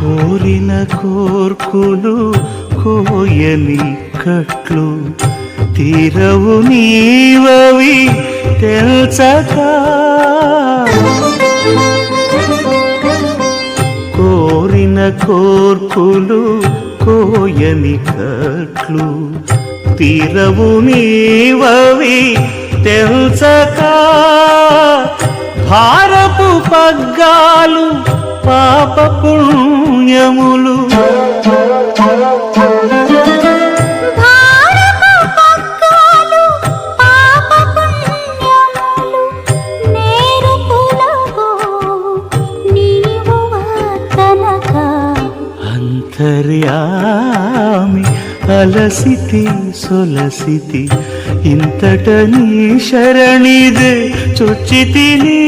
కోరిన కోర్కులు కోయని కట్లు తీరవు నీవవి తెల్చక కోరిన కోర్కులు కోయని కట్లు తీరవు నీవవి తెల్చక భారపు పగ్గాలు పాప పుణ్యములు అంతర్యామి అలసితి సొలసితి ఇంతట నీ శరణిదే చొచ్చితిని